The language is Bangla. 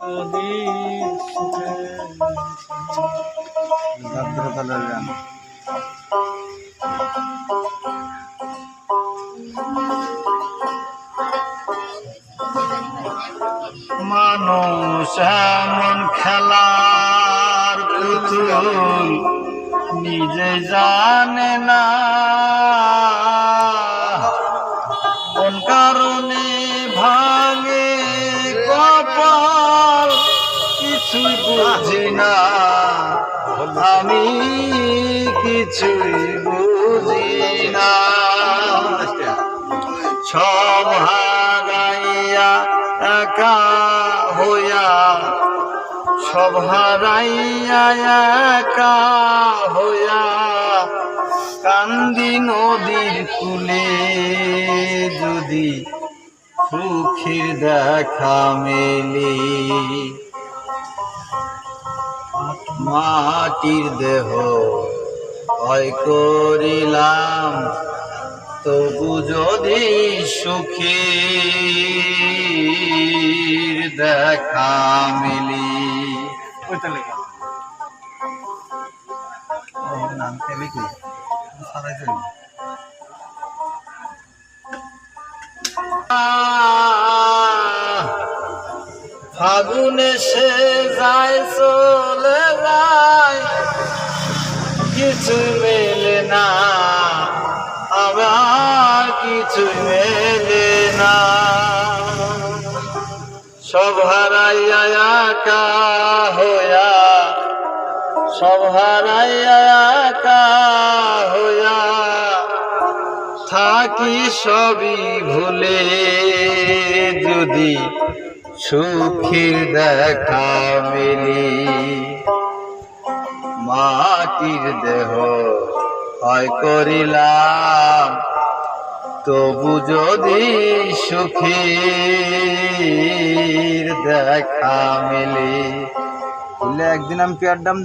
মানুষ এমন খেলার পুতুল নিজে জানে না কোন কারণে ভাঙে কপাল, কিছুই বুঝি না আমি, কিছুই বুঝি না। সব হারাইয়া একা হইয়া, সব হারাইয়া একা হইয়া কান্দি নদীর কূলে, যদি সুখের দেখা মেলে। মাটির দেহ ভয় করিলাম, তবু যদি সুখের দেখা মেলি। ফাগুনে সে যায় চলে যায়, কিছু মেলে না আবার কিছু মেলে না। সব হারাইয়া একা হইয়া, সব হারাইয়া একা হইয়া থাকি সবই ভুলে, যদি সুখের দেখা মেলি। মাটির দেহ হয় করিলাম, তবু যদি সুখের দেখা মেলে। একদিন আমি পেয়ার দাম